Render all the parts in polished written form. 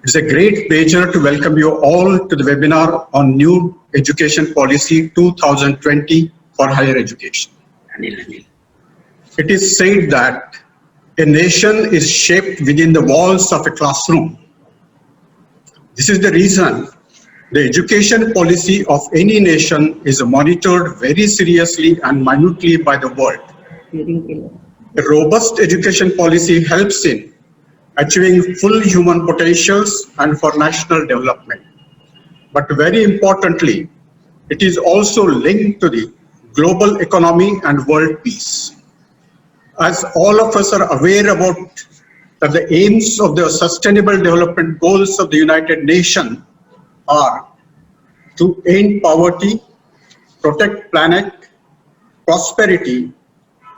It's a great pleasure to welcome you all to the webinar on New Education Policy 2020 for Higher Education. It is said that a nation is shaped within the walls of a classroom. This is the reason the education policy of any nation is monitored very seriously and minutely by the world. A robust education policy helps in achieving full human potentials and for national development. But very importantly, it is also linked to the global economy and world peace. As all of us are aware about that the aims of the Sustainable Development Goals of the United Nations are to end poverty, protect planet, prosperity,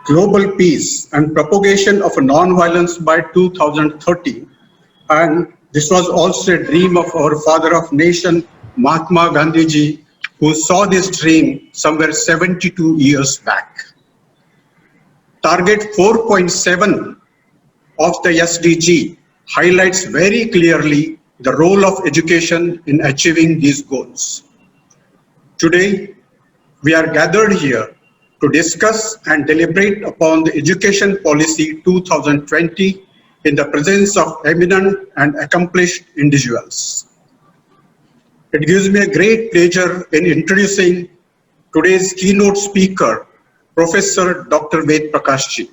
global peace and propagation of non-violence by 2030. And this was also a dream of our father of nation, Mahatma Gandhi ji, who saw this dream somewhere 72 years back. Target 4.7 of the SDG highlights very clearly the role of education in achieving these goals. Today, we are gathered here to discuss and deliberate upon the Education Policy 2020 in the presence of eminent and accomplished individuals. It gives me a great pleasure in introducing today's keynote speaker, Professor Dr. Ved Prakash ji.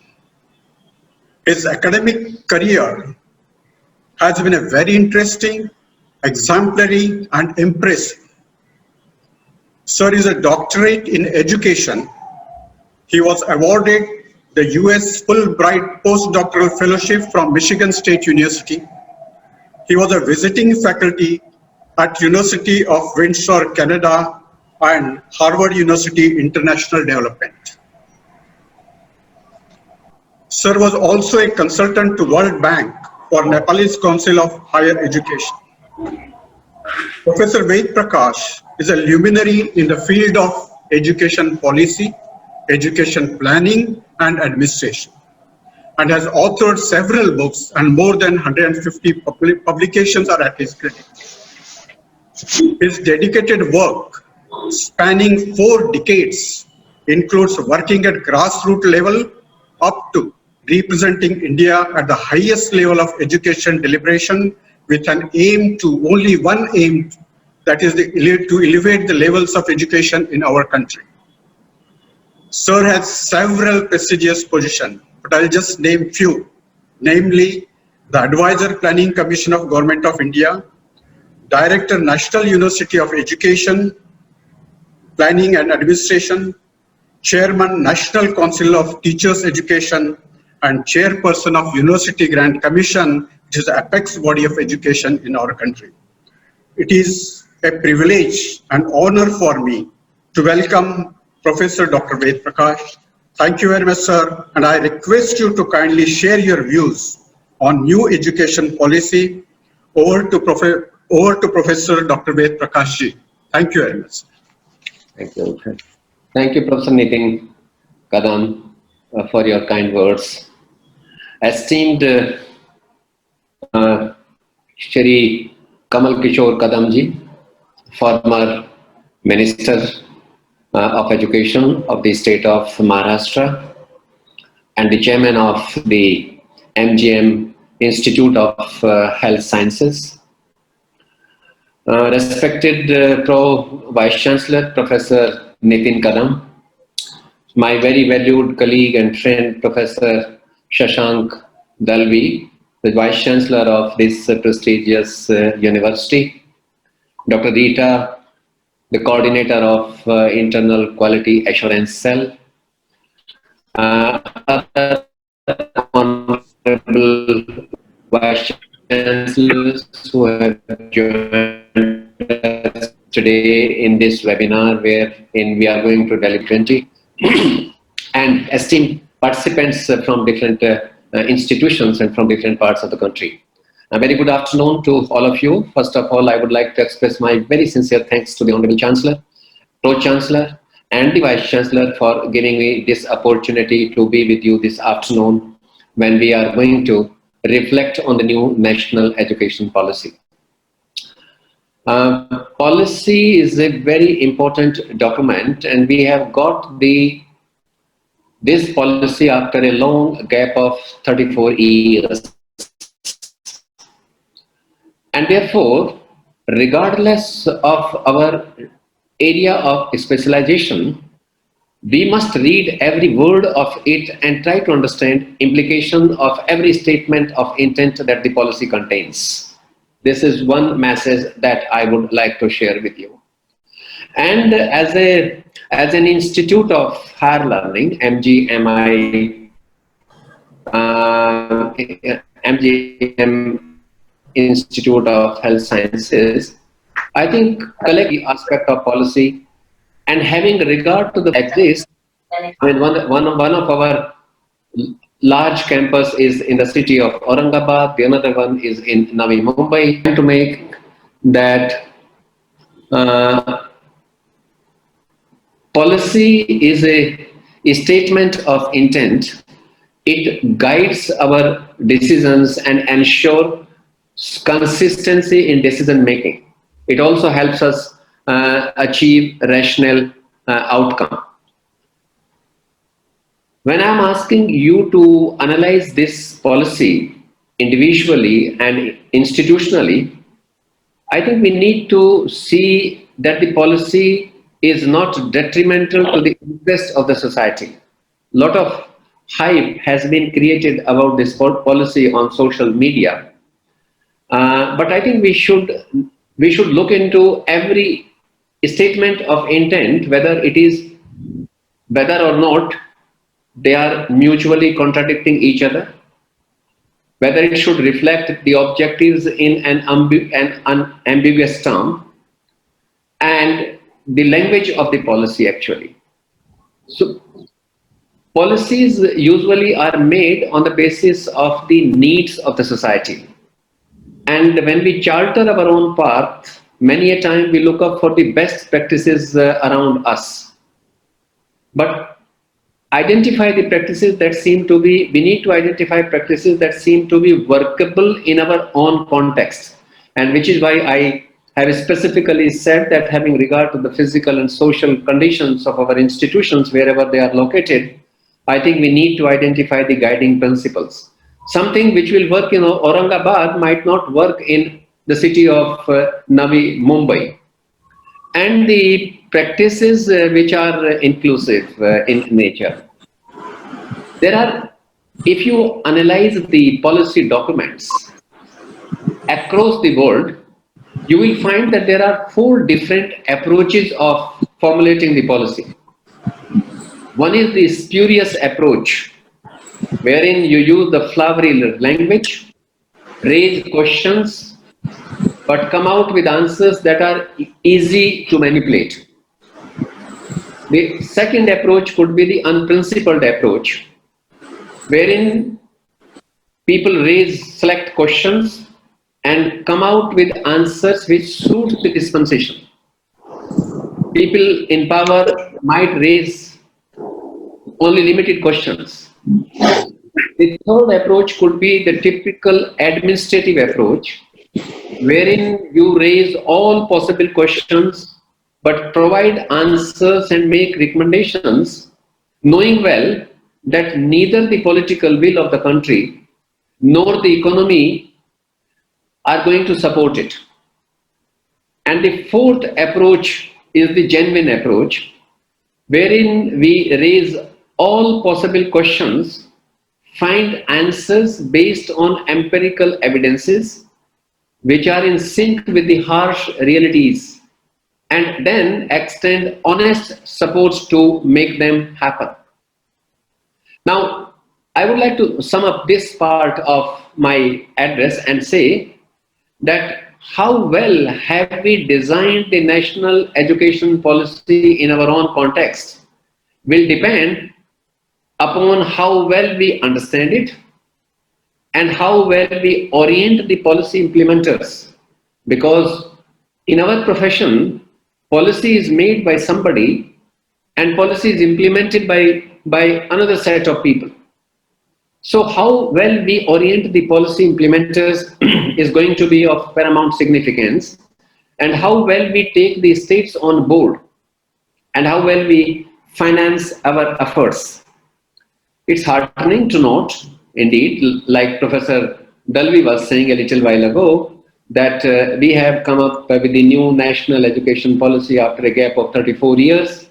His academic career has been a very interesting, exemplary, and impressive. Sir is a doctorate in education. He was awarded the US Fulbright Postdoctoral Fellowship from Michigan State University. He was a visiting faculty at University of Windsor, Canada, and Harvard University International Development. Sir was also a consultant to World Bank for Nepalese Council of Higher Education. Professor Ved Prakash is a luminary in the field of education policy, education planning and administration, and has authored several books and more than 150 publications are at his credit. His dedicated work spanning 4 decades includes working at grassroots level up to representing India at the highest level of education deliberation with an aim to only one aim, that is to elevate the levels of education in our country. Sir has several prestigious positions, but I'll just name few, namely the Advisor Planning Commission of Government of India, Director National University of Education, Planning and Administration, Chairman National Council of Teachers Education, and Chairperson of University Grant Commission, which is the apex body of education in our country. It is a privilege and honor for me to welcome Professor Dr. Ved Prakash. Thank you very much, sir, and I request you to kindly share your views on new education policy. Over to Professor Dr. Ved Prakash ji. Thank you very much. Thank you. Thank you, Professor Nitin Kadam, for your kind words. Esteemed Shri Kamal Kishore Kadam ji, former Minister of Education of the state of Maharashtra and the chairman of the MGM Institute of Health Sciences. Respected Vice Chancellor Professor Nitin Kadam, my very valued colleague and friend Professor Shashank Dalvi, the Vice Chancellor of this prestigious university, Dr. Rita, the coordinator of Internal Quality Assurance Cell, other honorable Vice Chancellors who have joined us today in this webinar wherein we are going to delve 20, and esteemed participants from different institutions and from different parts of the country. A very good afternoon to all of you. First of all, I would like to express my very sincere thanks to the Honorable Chancellor, Pro-Chancellor and the Vice Chancellor for giving me this opportunity to be with you this afternoon when we are going to reflect on the new national education policy. Policy is a very important document, and we have got this policy after a long gap of 34 years. And therefore, regardless of our area of specialization, we must read every word of it and try to understand implication of every statement of intent that the policy contains. This is one message that I would like to share with you. And as an institute of higher learning, MGM Institute of Health Sciences, I think collective aspect of policy and having regard to the exist. I mean, one of our large campus is in the city of Aurangabad. The another one is in Navi Mumbai. To make that policy is a statement of intent. It guides our decisions and ensure consistency in decision making. It also helps us achieve rational outcome. When I'm asking you to analyze this policy individually and institutionally, I think we need to see that the policy is not detrimental to the interest of the society. A lot of hype has been created about this policy on social media, but I think we should look into every statement of intent, whether or not they are mutually contradicting each other, whether it should reflect the objectives in an unambiguous term, and the language of the policy actually. So policies usually are made on the basis of the needs of the society. And when we charter our own path, many a time we look up for the best practices around us. But identify the practices that seem to be, we need to identify practices that seem to be workable in our own context. And which is why I have specifically said that having regard to the physical and social conditions of our institutions, wherever they are located, I think we need to identify the guiding principles. Something which will work in Aurangabad might not work in the city of Navi Mumbai. And the practices which are inclusive in nature. If you analyze the policy documents across the world, you will find that there are 4 different approaches of formulating the policy. One is the spurious approach, wherein you use the flowery language, raise questions, but come out with answers that are easy to manipulate. The second approach could be the unprincipled approach, wherein people select questions and come out with answers which suit the dispensation. People in power might raise only limited questions. The third approach could be the typical administrative approach, wherein you raise all possible questions but provide answers and make recommendations, knowing well that neither the political will of the country nor the economy are going to support it. And the fourth approach is the genuine approach, wherein we raise all possible questions, find answers based on empirical evidences which are in sync with the harsh realities, and then extend honest supports to make them happen. Now, I would like to sum up this part of my address and say that how well have we designed the national education policy in our own context will depend upon how well we understand it and how well we orient the policy implementers. Because in our profession, policy is made by somebody and policy is implemented by another set of people. So how well we orient the policy implementers is going to be of paramount significance. and how well we take the states on board, and how well we finance our efforts. It's heartening to note, indeed, like Professor Dalvi was saying a little while ago, that we have come up with the new national education policy after a gap of 34 years.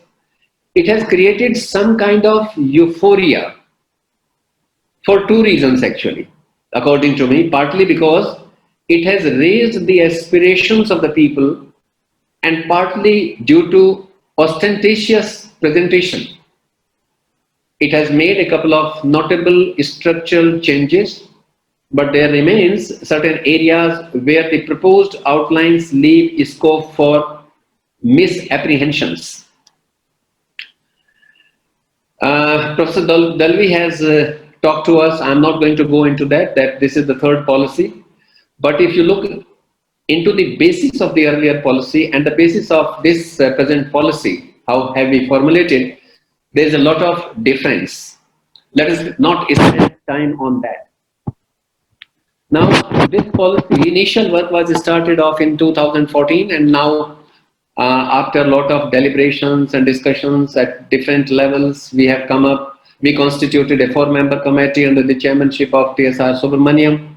It has created some kind of euphoria for two reasons, actually, according to me. Partly because it has raised the aspirations of the people, and partly due to ostentatious presentation. It has made a couple of notable structural changes, but there remains certain areas where the proposed outlines leave scope for misapprehensions. Professor Dalvi has talked to us. I'm not going to go into that this is the third policy. But if you look into the basis of the earlier policy and the basis of this present policy, how have we formulated, there is a lot of difference. Let us not spend time on that. Now, this policy, initial work was started off in 2014, and now after a lot of deliberations and discussions at different levels, we have come up, we constituted a 4-member committee under the chairmanship of TSR Subramaniam.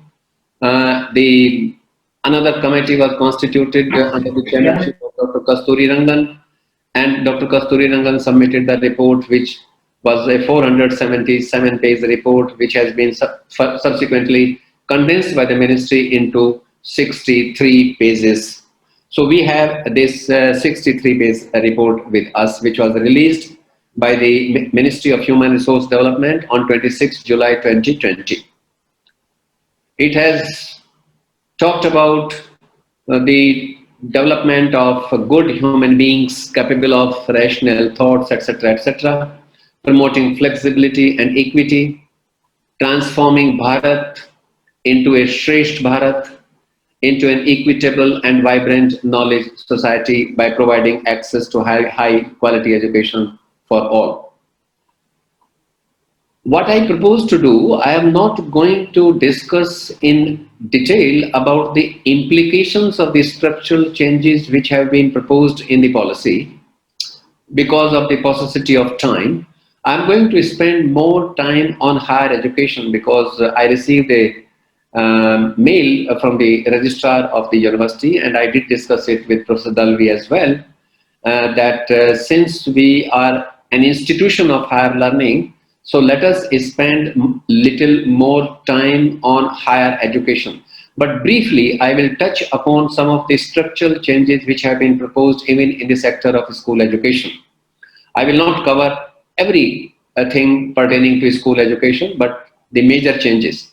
Another committee was constituted under the chairmanship of Dr. Kasturi Rangan, and Dr. Kasturi Rangan submitted the report, which was a 477-page report, which has been subsequently condensed by the ministry into 63 pages. So we have this 63-page report with us, which was released by the Ministry of Human Resource Development on 26 July 2020. It has talked about the development of good human beings capable of rational thoughts, etc., etc., promoting flexibility and equity, transforming Bharat into a Shresth Bharat, into an equitable and vibrant knowledge society by providing access to high quality education for all. What I propose to do, I am not going to discuss in detail about the implications of the structural changes which have been proposed in the policy because of the paucity of time. I'm going to spend more time on higher education because I received a mail from the registrar of the university, and I did discuss it with Professor Dalvi as well, that since we are an institution of higher learning, so let us spend little more time on higher education. But briefly, I will touch upon some of the structural changes which have been proposed even in the sector of school education. I will not cover everything pertaining to school education, but the major changes.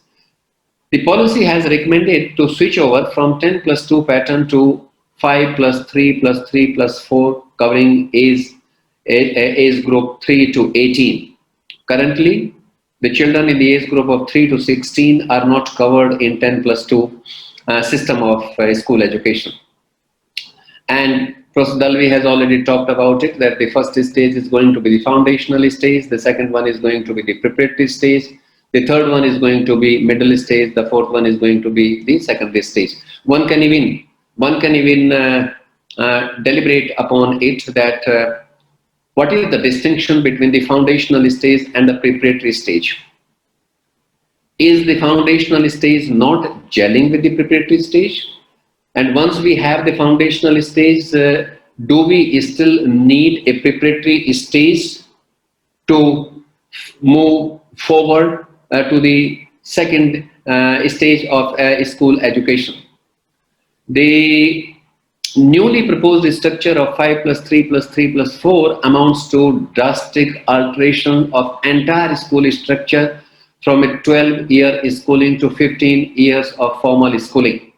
The policy has recommended to switch over from 10+2 pattern to 5+3+3+4, covering age group 3 to 18. Currently, the children in the age group of 3 to 16 are not covered in 10+2 system of school education. And Professor Dalvi has already talked about it, that the first stage is going to be the foundational stage, the second one is going to be the preparatory stage, the third one is going to be middle stage, the fourth one is going to be the secondary stage. One can even deliberate upon it that what is the distinction between the foundational stage and the preparatory stage? Is the foundational stage not gelling with the preparatory stage? And once we have the foundational stage, do we still need a preparatory stage to move forward to the second stage of school education? The newly proposed structure of 5+3+3+4 amounts to drastic alteration of entire school structure from a 12-year schooling to 15 years of formal schooling.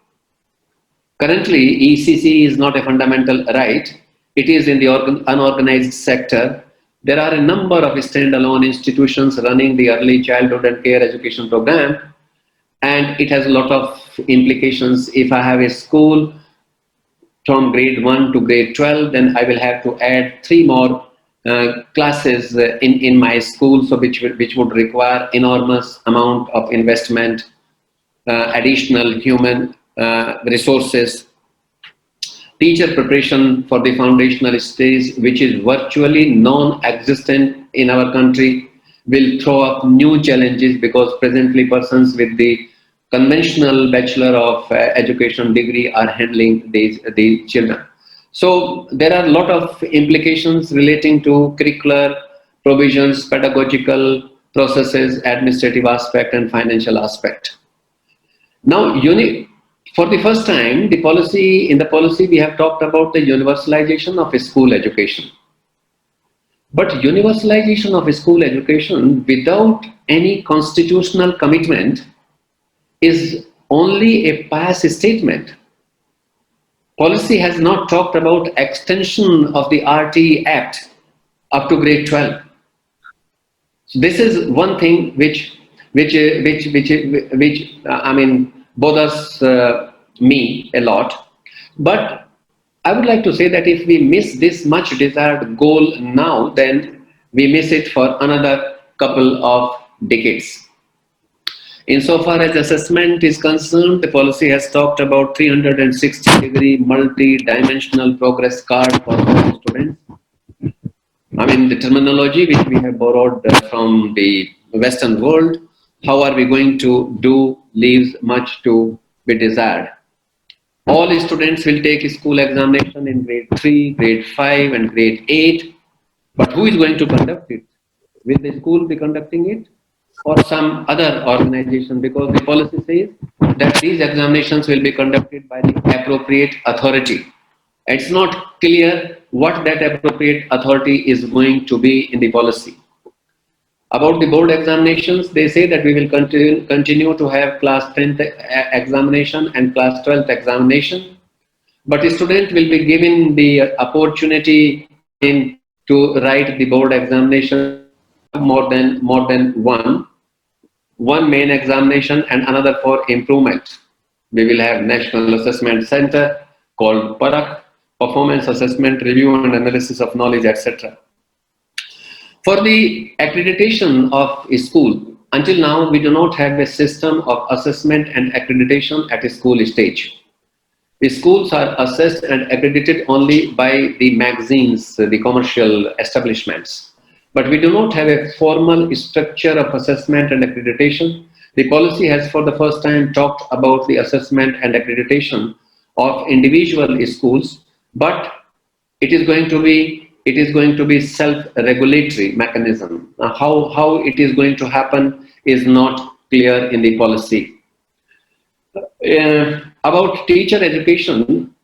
Currently, ECC is not a fundamental right. It is in the unorganized sector. There are a number of standalone institutions running the early childhood and care education program, and it has a lot of implications. If I have a school from grade 1 to grade 12, then I will have to add 3 more classes in my school, so which would require enormous amount of investment, additional human resources. teacher preparation for the foundational stage, which is virtually non-existent in our country, will throw up new challenges because presently persons with the conventional Bachelor of Education degree are handling these children. So there are a lot of implications relating to curricular provisions, pedagogical processes, administrative aspect, and financial aspect. Now, for the first time, in the policy we have talked about the universalization of school education. But universalization of school education without any constitutional commitment is only a pious statement. Policy has not talked about extension of the RTE Act up to grade 12. So this is one thing which bothers me a lot. But I would like to say that if we miss this much desired goal now, then we miss it for another couple of decades. Insofar as assessment is concerned, the policy has talked about 360-degree multi-dimensional progress card for all students. I mean, the terminology which we have borrowed from the Western world, how are we going to do leaves much to be desired. All students will take school examination in grade 3, grade 5 and grade 8. But who is going to conduct it? Will the school be conducting it or some other organization? Because the policy says that these examinations will be conducted by the appropriate authority. It's not clear what that appropriate authority is going to be in the policy. About the board examinations, they say that we will continue to have class 10th examination and class 12th examination, but the student will be given the opportunity to write the board examination more than one main examination and another for improvement. We will have National Assessment Center called PARAK, Performance Assessment, Review and Analysis of Knowledge, etc. For the accreditation of a school, until now we do not have a system of assessment and accreditation at a school stage. The schools are assessed and accredited only by the magazines, the commercial establishments. But we do not have a formal structure of assessment and accreditation. The policy has for the first time talked about the assessment and accreditation of individual schools, but it is going to be self-regulatory mechanism. How it is going to happen is not clear in the policy. About teacher education,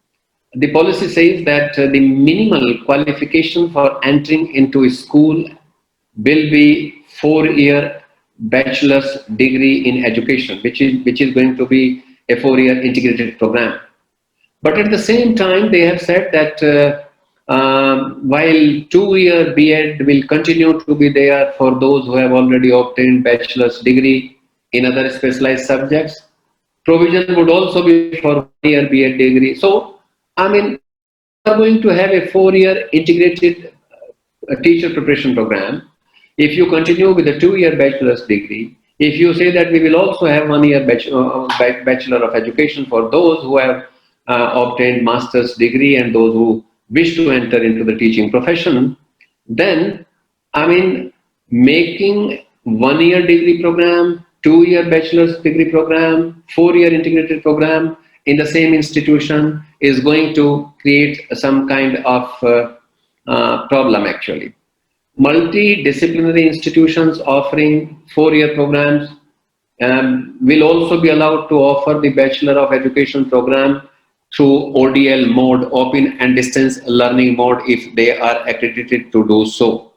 the policy says that the minimal qualification for entering into a school will be 4-year bachelor's degree in education, which is going to be a 4-year integrated program. But at the same time, they have said that while 2-year B.Ed will continue to be there for those who have already obtained bachelor's degree in other specialized subjects, provision would also be for 1-year B.Ed degree. So, I mean, we are going to have a 4-year integrated teacher preparation program. If you continue with a 2-year bachelor's degree, if you say that we will also have 1-year bachelor of education for those who have obtained master's degree and those who wish to enter into the teaching profession, then, I mean, making 1-year degree program, 2-year bachelor's degree program, 4-year integrated program in the same institution is going to create some kind of problem actually. Multidisciplinary institutions offering 4-year programs will also be allowed to offer the Bachelor of Education program through ODL mode, open and distance learning mode, if they are accredited to do so.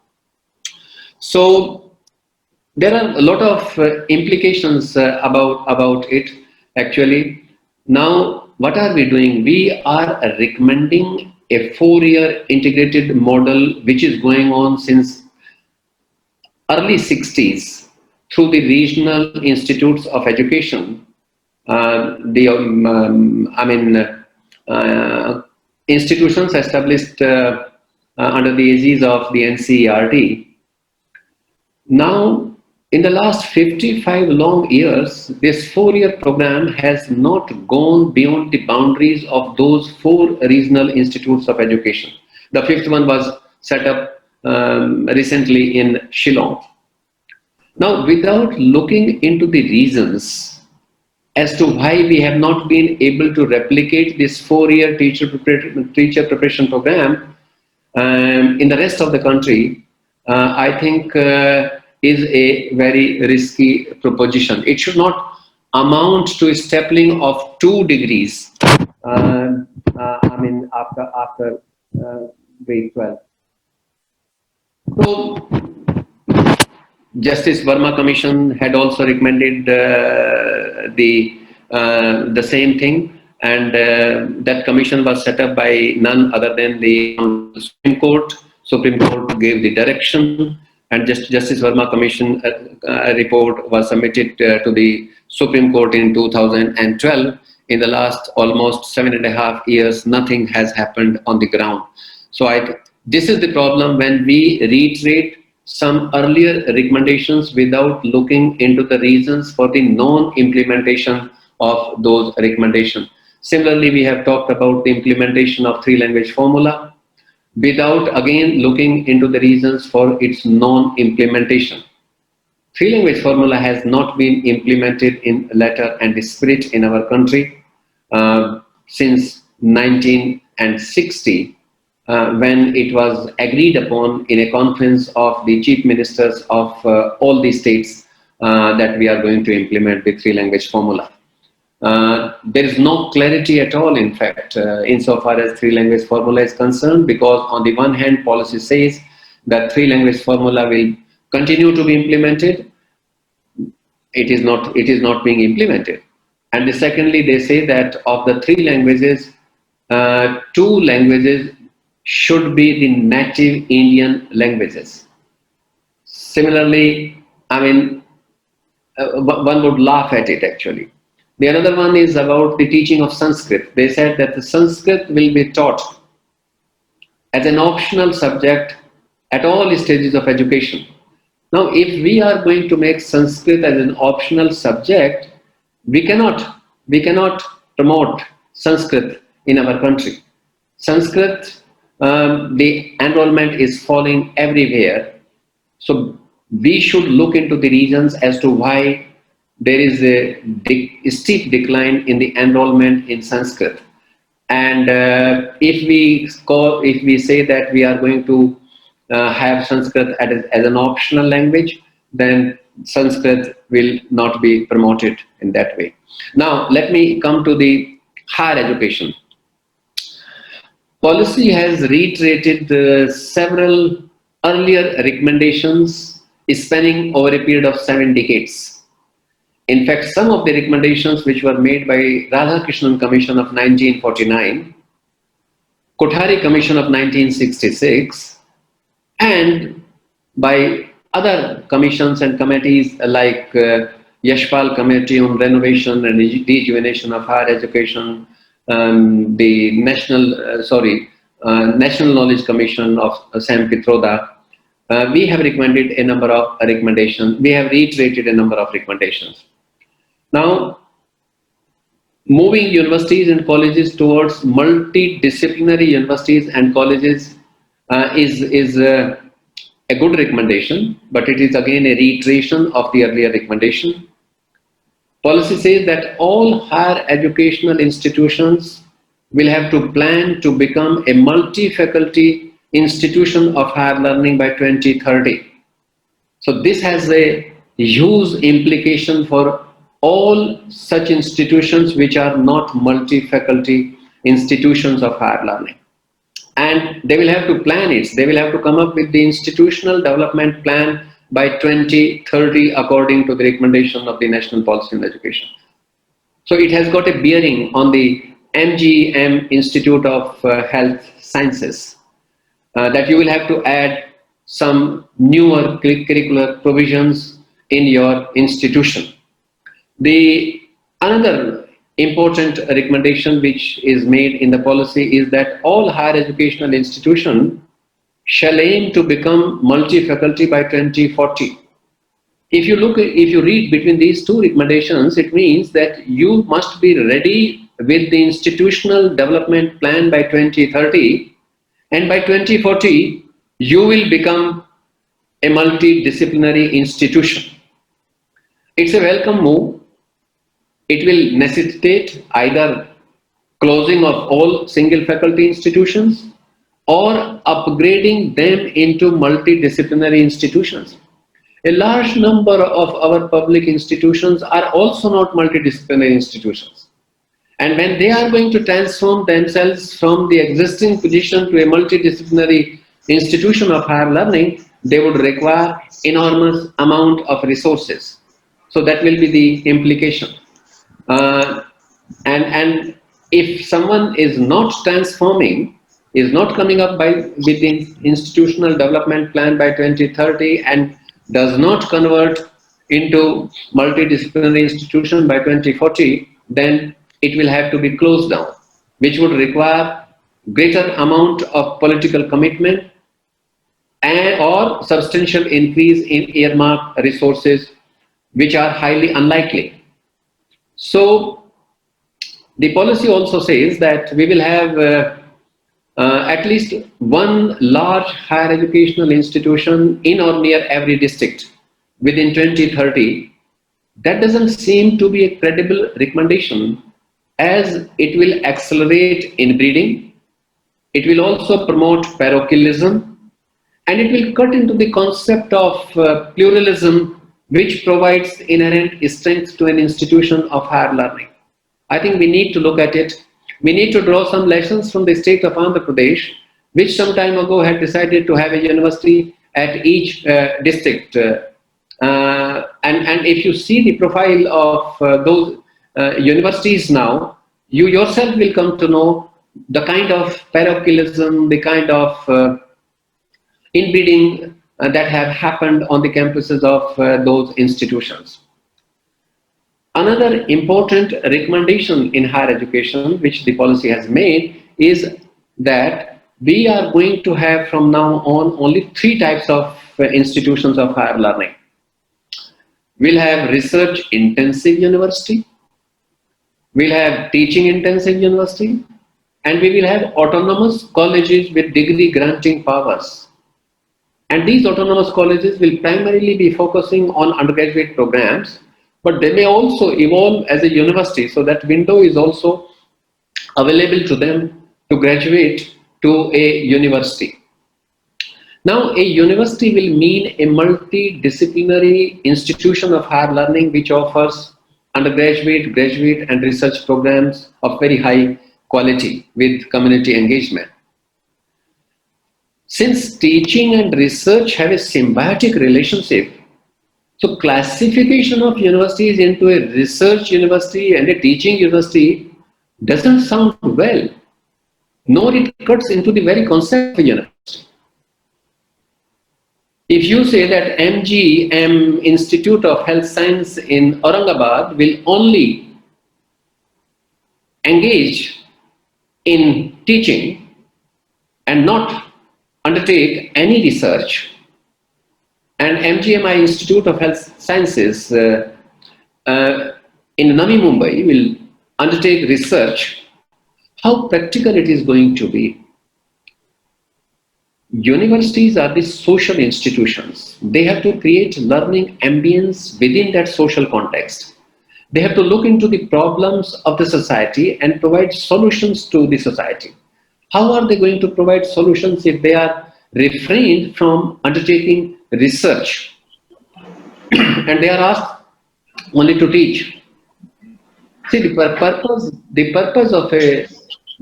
So there are a lot of implications about it actually. Now, what are we doing? We are recommending a 4-year integrated model which is going on since early 60s through the regional institutes of education. Institutions established under the aegis of the NCERT. Now, In the last 55 long years, this 4-year program has not gone beyond the boundaries of those 4 regional institutes of education. The 5th one was set up recently in Shillong. Now, without looking into the reasons as to why we have not been able to replicate this 4-year teacher preparation program in the rest of the country, I think is a very risky proposition. It should not amount to a stapling of 2 degrees. After grade 12. So, Justice Verma Commission had also recommended the same thing, and that commission was set up by none other than the Supreme Court. Supreme Court gave the direction, and Justice Verma Commission report was submitted to the Supreme Court in 2012. In the last almost 7.5 years, nothing has happened on the ground. So this is the problem when we reiterate some earlier recommendations without looking into the reasons for the non-implementation of those recommendations. Similarly, we have talked about the implementation of 3-language formula without again looking into the reasons for its non-implementation. 3-language formula has not been implemented in letter and spirit in our country since 1960. When it was agreed upon in a conference of the chief ministers of all the states that we are going to implement the 3-language formula. There is no clarity at all, in fact, insofar as 3-language formula is concerned, because on the one hand, policy says that 3-language formula will continue to be implemented. It is not being implemented. And secondly, they say that of the 3 languages, 2 languages should be the native Indian languages. Similarly, one would laugh at it actually. The another one is about the teaching of Sanskrit. They said that the Sanskrit will be taught as an optional subject at all stages of education. Now, if we are going to make Sanskrit as an optional subject, we cannot promote Sanskrit in our country. Sanskrit, the enrollment is falling everywhere. So we should look into the reasons as to why there is a steep decline in the enrollment in Sanskrit. And if we say that we are going to have Sanskrit as an optional language, then Sanskrit will not be promoted in that way. Now, let me come to the higher education. Policy has reiterated several earlier recommendations spanning over a period of 7 decades. In fact, some of the recommendations which were made by Radhakrishnan Commission of 1949, Kothari Commission of 1966, and by other commissions and committees like Yashpal Committee on Renovation and Rejuvenation of Higher Education, the National Knowledge Commission of Sam Pitroda, we have recommended a number of recommendations. We have reiterated a number of recommendations. Now, moving universities and colleges towards multidisciplinary universities and colleges is a good recommendation, but it is again a reiteration of the earlier recommendation. Policy says that all higher educational institutions will have to plan to become a multi-faculty institution of higher learning by 2030. So this has a huge implication for all such institutions which are not multi-faculty institutions of higher learning. And they will have to plan it. They will have to come up with the institutional development plan by 2030 according to the recommendation of the National Policy on Education. So it has got a bearing on the MGM Institute of Health Sciences that you will have to add some newer curricular provisions in your institution. The another important recommendation which is made in the policy is that all higher educational institutions shall aim to become multi-faculty by 2040. if you read between these two recommendations, it means that you must be ready with the institutional development plan by 2030, and by 2040, you will become a multidisciplinary institution. It's a welcome move. It will necessitate either closing of all single faculty institutions or upgrading them into multidisciplinary institutions. A large number of our public institutions are also not multidisciplinary institutions. And when they are going to transform themselves from the existing position to a multidisciplinary institution of higher learning, they would require enormous amount of resources. So that will be the implication. And if someone is not transforming, is not coming up with the institutional development plan by 2030 and does not convert into multidisciplinary institution by 2040, then it will have to be closed down, which would require greater amount of political commitment and or substantial increase in earmarked resources, which are highly unlikely. So the policy also says that we will have at least one large higher educational institution in or near every district within 2030. That doesn't seem to be a credible recommendation, as it will accelerate inbreeding, it will also promote parochialism, and it will cut into the concept of pluralism, which provides inherent strength to an institution of higher learning. I think we need to look at it. We need to draw some lessons from the state of Andhra Pradesh, which some time ago had decided to have a university at each district. And if you see the profile of those universities now, you yourself will come to know the kind of parochialism, the kind of inbreeding that have happened on the campuses of those institutions. Another important recommendation in higher education, which the policy has made, is that we are going to have from now on only 3 types of institutions of higher learning. We'll have research intensive university, we'll have teaching intensive university, and we will have autonomous colleges with degree granting powers. And these autonomous colleges will primarily be focusing on undergraduate programs, but they may also evolve as a university, so that window is also available to them to graduate to a university. Now, a university will mean a multidisciplinary institution of higher learning which offers undergraduate, graduate and research programs of very high quality with community engagement. Since teaching and research have a symbiotic relationship, so classification of universities into a research university and a teaching university doesn't sound well, nor it cuts into the very concept of a university. If you say that MGM Institute of Health Science in Aurangabad will only engage in teaching and not undertake any research, and MGMI Institute of Health Sciences in Navi Mumbai will undertake research, how practical it is going to be? Universities are the social institutions. They have to create learning ambience within that social context. They have to look into the problems of the society and provide solutions to the society. How are they going to provide solutions if they are refrained from undertaking research and they are asked only to teach? See,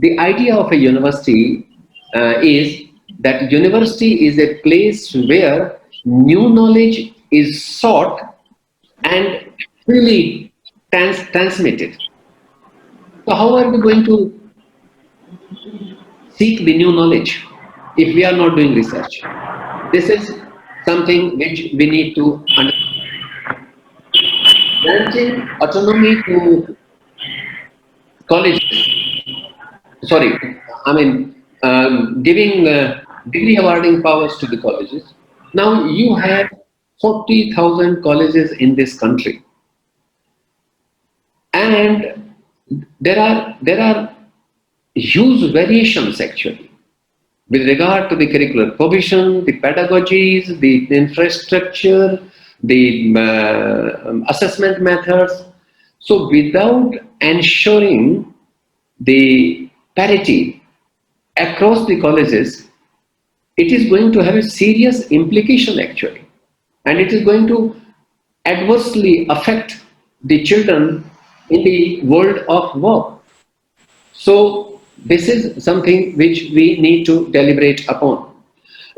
the idea of a university is that university is a place where new knowledge is sought and freely transmitted. So how are we going to seek the new knowledge if we are not doing research? This is something which we need to understand. Granting autonomy to colleges, giving degree awarding powers to the colleges. Now you have 40,000 colleges in this country. And there are huge variations actually with regard to the curricular provision, the pedagogies, the infrastructure, the assessment methods. So without ensuring the parity across the colleges, it is going to have a serious implication actually, and it is going to adversely affect the children in the world of work. So this is something which we need to deliberate upon.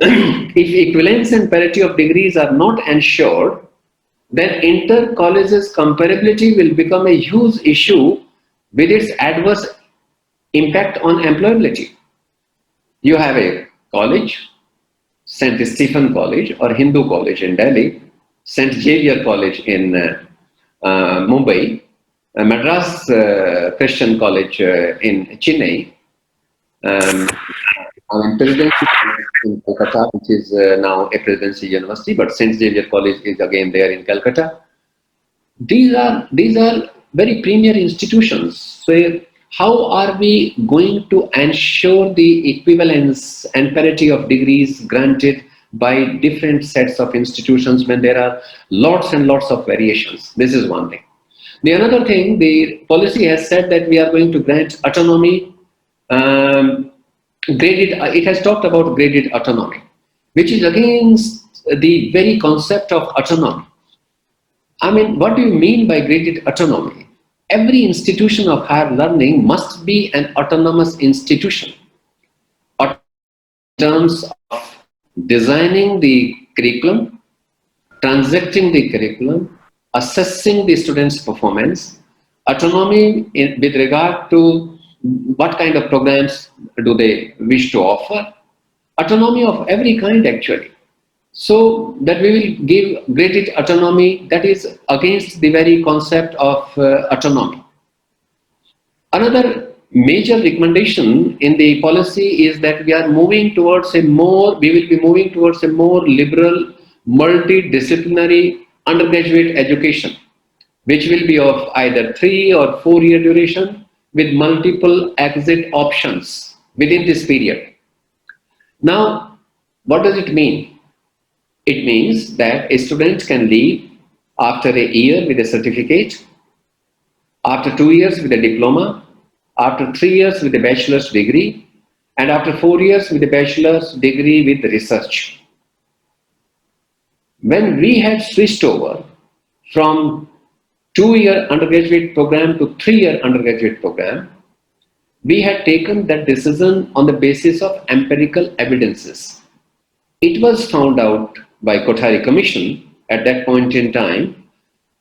If equivalence and parity of degrees are not ensured, then inter-colleges comparability will become a huge issue with its adverse impact on employability. You have a college, St. Stephen College or Hindu College in Delhi, St. Xavier College in Mumbai, Madras Christian College in Chennai, Presidency in Calcutta, which is now a Presidency University, but St. Xavier College is again there in Calcutta. These are very premier institutions. So how are we going to ensure the equivalence and parity of degrees granted by different sets of institutions when there are lots and lots of variations? This is one thing. The another thing, the policy has said that we are going to grant autonomy, it has talked about graded autonomy, which is against the very concept of autonomy. I mean, what do you mean by graded autonomy? Every institution of higher learning must be an autonomous institution in terms of designing the curriculum, transacting the curriculum, assessing the students' performance, autonomy with regard to what kind of programs do they wish to offer, autonomy of every kind actually. So that we will give graded autonomy, that is against the very concept of autonomy. Another major recommendation in the policy is that we will be moving towards a more liberal, multidisciplinary undergraduate education, which will be of either 3 or 4 year duration with multiple exit options within this period. Now, what does it mean? It means that a student can leave after a year with a certificate, after 2 years with a diploma, after 3 years with a bachelor's degree, and after 4 years with a bachelor's degree with research. When we had switched over from 2-year undergraduate program to 3-year undergraduate program, we had taken that decision on the basis of empirical evidences. It was found out by Kothari Commission at that point in time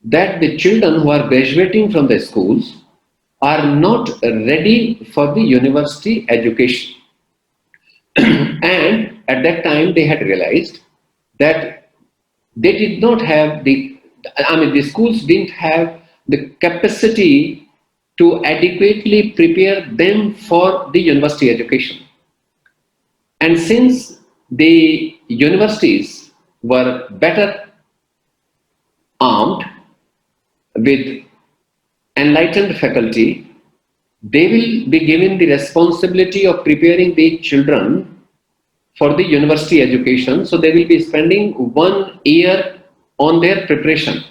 that the children who are graduating from the schools are not ready for the university education. And at that time they had realized that they did not have the schools didn't have the capacity to adequately prepare them for the university education. And since the universities were better armed with enlightened faculty, they will be given the responsibility of preparing the children for the university education. So they will be spending 1 year on their preparation,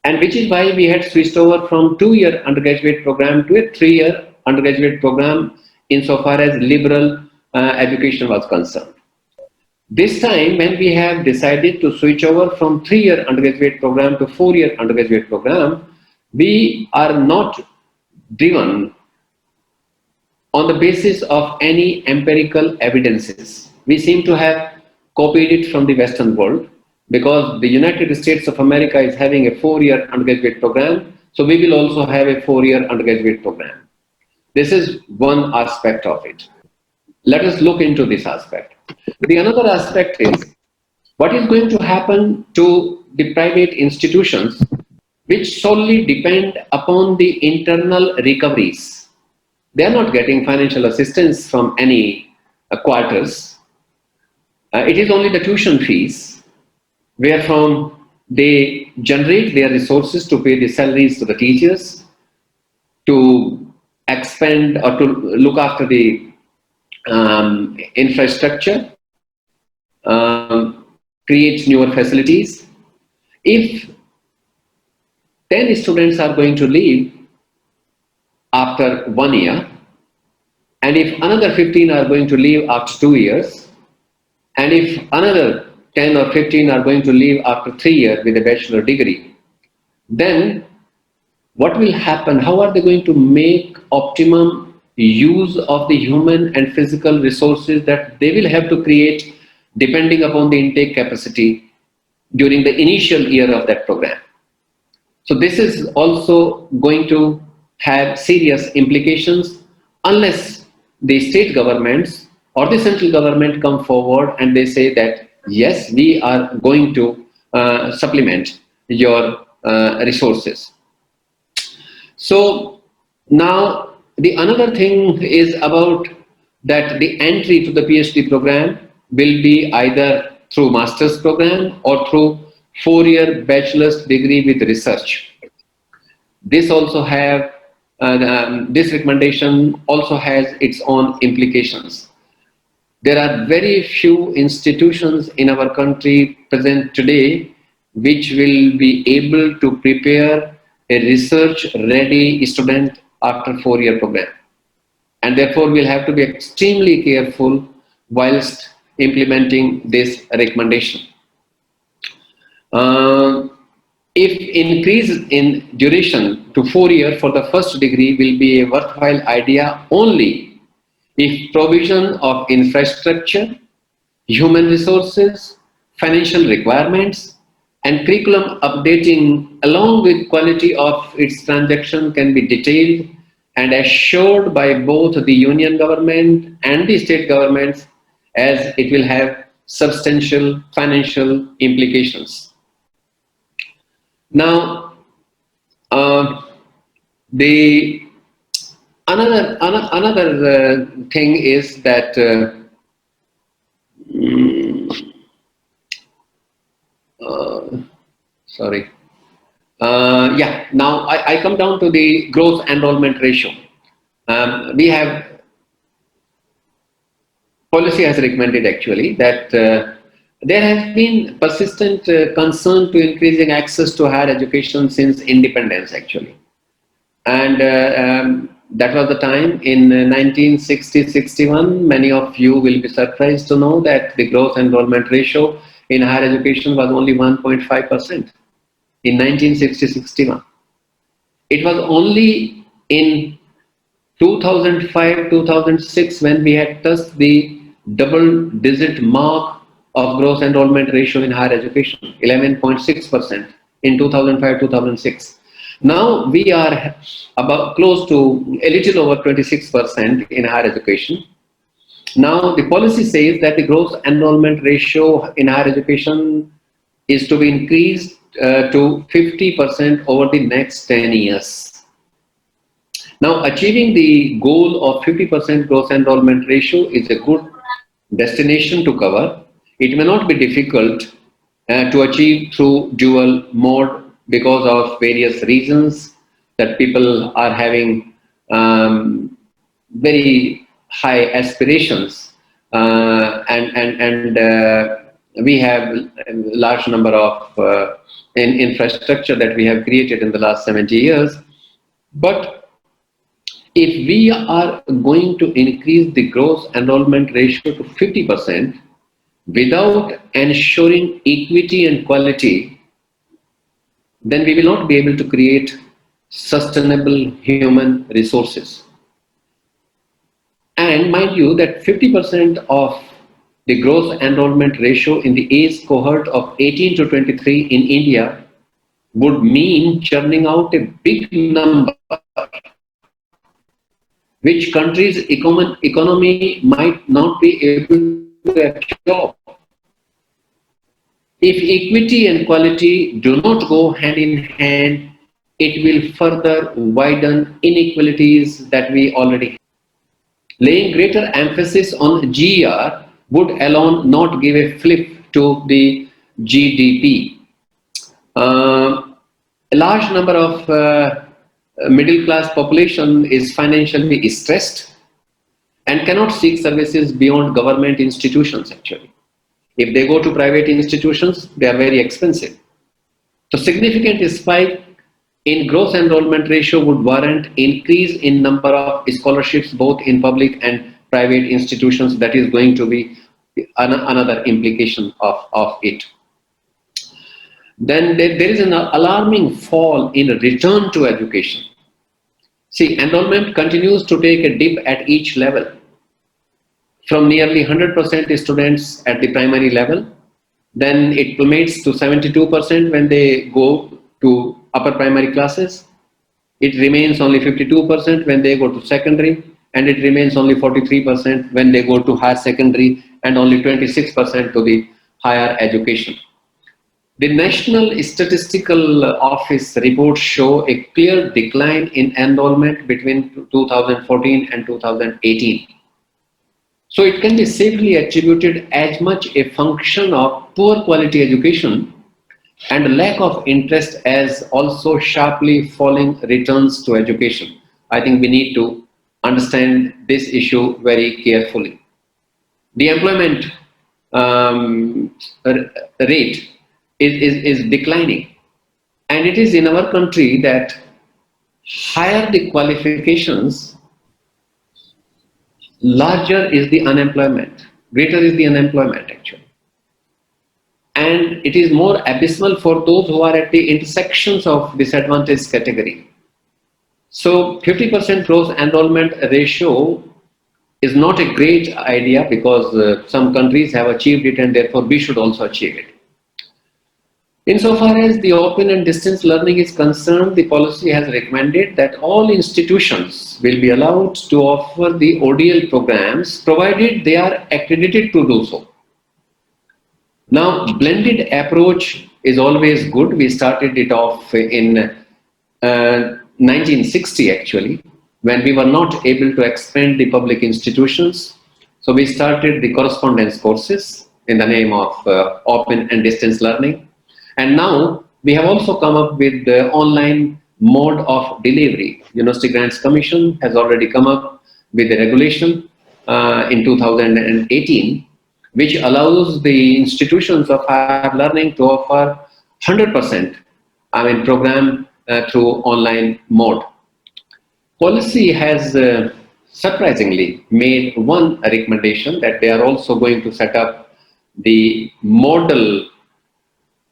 and which is why we had switched over from 2-year undergraduate program to a 3-year undergraduate program insofar as liberal education was concerned. This time when we have decided to switch over from 3-year undergraduate program to 4-year undergraduate program, we are not driven on the basis of any empirical evidences. We seem to have copied it from the Western world, because the United States of America is having a 4-year undergraduate program, so we will also have a 4-year undergraduate program. This is one aspect of it. Let us look into this aspect. The another aspect is what is going to happen to the private institutions which solely depend upon the internal recoveries. They are not getting financial assistance from any quarters. It is only the tuition fees. wherefrom they generate their resources to pay the salaries to the teachers, to expand or to look after the infrastructure, create newer facilities. If 10 students are going to leave after 1 year, and if another 15 are going to leave after 2 years, and if another 10 or 15 are going to leave after 3 years with a bachelor degree, then what will happen? How are they going to make optimum use of the human and physical resources that they will have to create depending upon the intake capacity during the initial year of that program? So this is also going to have serious implications unless the state governments or the central government come forward and they say that yes, we are going to supplement your resources. So now the another thing is about that the entry to the PhD program will be either through master's program or through 4-year bachelor's degree with research. This also have this recommendation also has its own implications. There are very few institutions in our country present today which will be able to prepare a research-ready student after 4-year program. And therefore, we'll have to be extremely careful whilst implementing this recommendation. If increase in duration to 4 years for the first degree will be a worthwhile idea only if provision of infrastructure, human resources, financial requirements, and curriculum updating along with quality of its transaction can be detailed and assured by both the union government and the state governments, as it will have substantial financial implications. Now, the another thing is that sorry. Yeah. Now I come down to the gross enrollment ratio. We have policy has recommended actually that there has been persistent concern to increasing access to higher education since independence actually, and that was the time in 1960-61. Many of you will be surprised to know that the gross enrollment ratio in higher education was only 1.5% in 1960-61. It was only in 2005-2006 when we had touched the double-digit mark of gross enrollment ratio in higher education, 11.6% in 2005-2006. Now we are about close to a little over 26% in higher education. Now the policy says that the gross enrollment ratio in higher education is to be increased to 50% over the next 10 years. Now achieving the goal of 50% gross enrollment ratio is a good destination to cover. It may not be difficult to achieve through dual mode because of various reasons that people are having very high aspirations and we have a large number of infrastructure that we have created in the last 70 years. But if we are going to increase the gross enrollment ratio to 50% without ensuring equity and quality, then we will not be able to create sustainable human resources. And mind you that 50% of the gross enrollment ratio in the age cohort of 18 to 23 in India would mean churning out a big number, which country's economy might not be able to absorb. If equity and quality do not go hand in hand, it will further widen inequalities that we already have. Laying greater emphasis on GER would alone not give a flip to the GDP. A large number of middle class population is financially stressed and cannot seek services beyond government institutions actually. If they go to private institutions, they are very expensive. So significant spike in gross enrollment ratio would warrant increase in number of scholarships both in public and private institutions. That is going to be another implication of it. Then there is an alarming fall in return to education. See, enrollment continues to take a dip at each level. From nearly 100% students at the primary level, then it plummets to 72% when they go to upper primary classes. It remains only 52% when they go to secondary, and it remains only 43% when they go to higher secondary, and only 26% to the higher education. The National Statistical Office reports show a clear decline in enrollment between 2014 and 2018. So it can be safely attributed as much a function of poor quality education and lack of interest as also sharply falling returns to education. I think we need to understand this issue very carefully. The employment rate is declining, and it is in our country that higher the qualifications, larger is the unemployment, greater is the unemployment actually. And it is more abysmal for those who are at the intersections of disadvantaged category. So 50% gross enrollment ratio is not a great idea because some countries have achieved it and therefore we should also achieve it. Insofar as the open and distance learning is concerned, the policy has recommended that all institutions will be allowed to offer the ODL programs provided they are accredited to do so. Now, blended approach is always good. We started it off in 1960 actually, when we were not able to expand the public institutions. So we started the correspondence courses in the name of open and distance learning. And now we have also come up with the online mode of delivery. University Grants Commission has already come up with a regulation in 2018, which allows the institutions of higher learning to offer 100% program through online mode. Policy has surprisingly made one recommendation, that they are also going to set up the model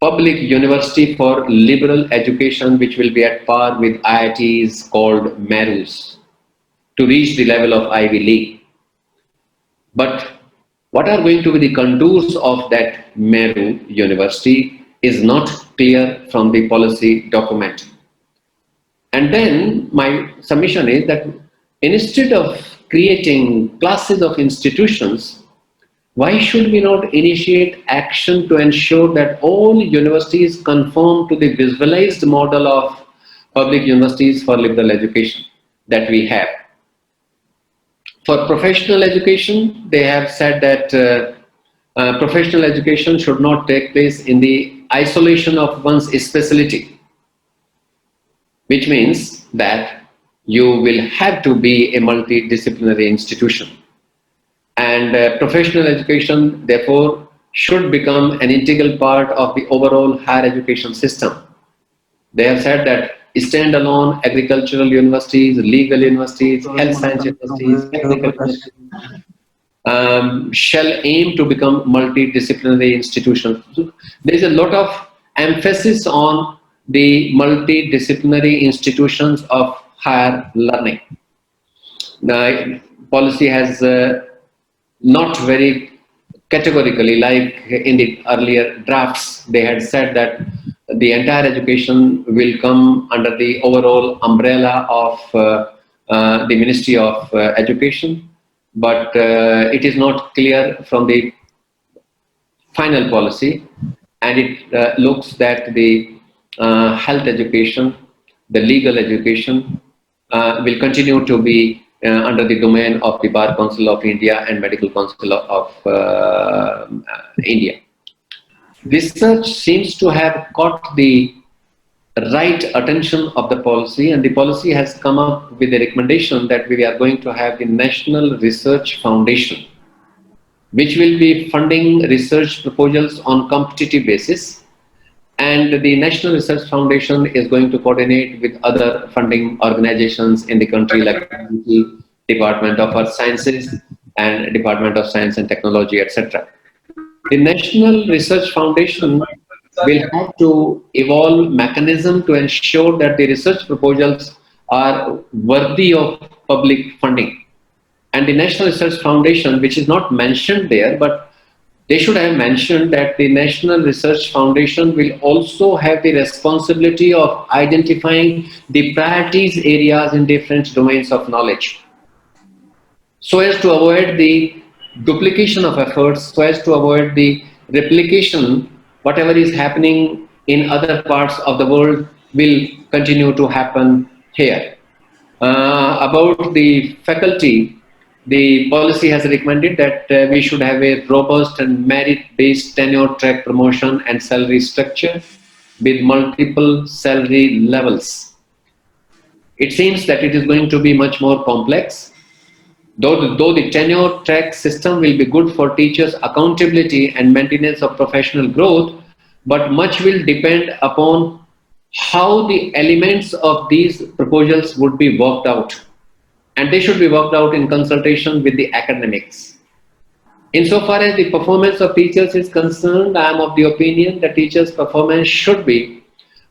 public university for liberal education, which will be at par with IITs called MERUs, to reach the level of Ivy League. But what are going to be the contours of that MERU university is not clear from the policy document. And then my submission is that instead of creating classes of institutions, why should we not initiate action to ensure that all universities conform to the visualized model of public universities for liberal education that we have? For professional education, they have said that professional education should not take place in the isolation of one's specialty, which means that you will have to be a multidisciplinary institution. And professional education, therefore, should become an integral part of the overall higher education system. They have said that standalone agricultural universities, legal universities, health science universities, technical universities shall aim to become multidisciplinary institutions. So there is a lot of emphasis on the multidisciplinary institutions of higher learning. The policy has not very categorically, like in the earlier drafts, they had said that the entire education will come under the overall umbrella of the Ministry of Education, but it is not clear from the final policy, and it looks that the health education, the legal education will continue to be under the domain of the Bar Council of India and Medical Council of India. research seems to have caught the right attention of the policy, and the policy has come up with a recommendation that we are going to have the National Research Foundation, which will be funding research proposals on competitive basis. And the National Research Foundation is going to coordinate with other funding organizations in the country, like the Department of Earth Sciences and Department of Science and Technology, etc. The National Research Foundation will have to evolve mechanism to ensure that the research proposals are worthy of public funding. And the National Research Foundation, which is not mentioned there, but they should have mentioned that the National Research Foundation will also have the responsibility of identifying the priorities areas in different domains of knowledge, so as to avoid the duplication of efforts, so as to avoid the replication. Whatever is happening in other parts of the world will continue to happen here. About the faculty, the policy has recommended that we should have a robust and merit-based tenure track promotion and salary structure with multiple salary levels. It seems that it is going to be much more complex. Though the tenure track system will be good for teachers' accountability and maintenance of professional growth, but much will depend upon how the elements of these proposals would be worked out. And they should be worked out in consultation with the academics. Insofar as the performance of teachers is concerned, I am of the opinion that teachers' performance should be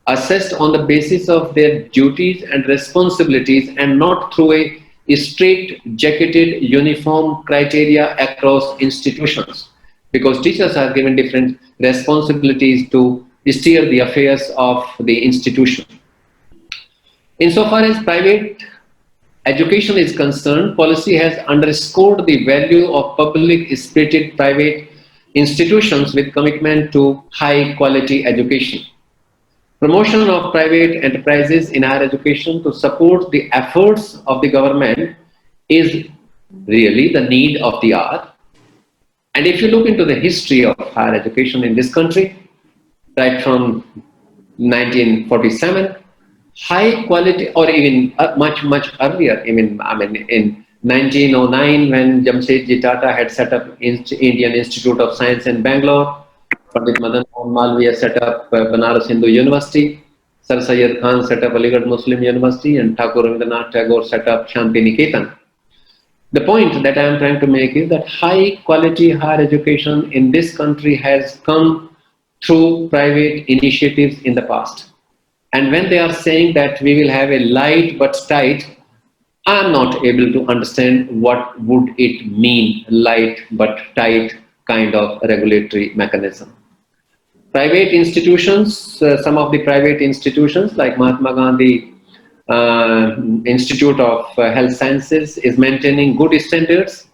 assessed on the basis of their duties and responsibilities and not through a straight-jacketed uniform criteria across institutions, because teachers are given different responsibilities to steer the affairs of the institution. Insofar as private education is concerned, policy has underscored the value of public-spirited private institutions with commitment to high-quality education. Promotion of private enterprises in higher education to support the efforts of the government is really the need of the hour. And if you look into the history of higher education in this country, right from 1947, high quality, or even much earlier, in 1909, when Jamshedji Tata had set up Indian Institute of Science in Bangalore, Pandit Madan Mohan Malviya set up Banaras Hindu University, Sir Syed Khan set up Aligarh Muslim University, and Thakur Rabindranath Tagore set up Shanti Niketan. The point that I am trying to make is that high quality higher education in this country has come through private initiatives in the past. And when they are saying that we will have a light but tight, I am not able to understand what would it mean, light but tight kind of regulatory mechanism. Private institutions, some of the private institutions like Mahatma Gandhi Institute of Health Sciences is maintaining good standards,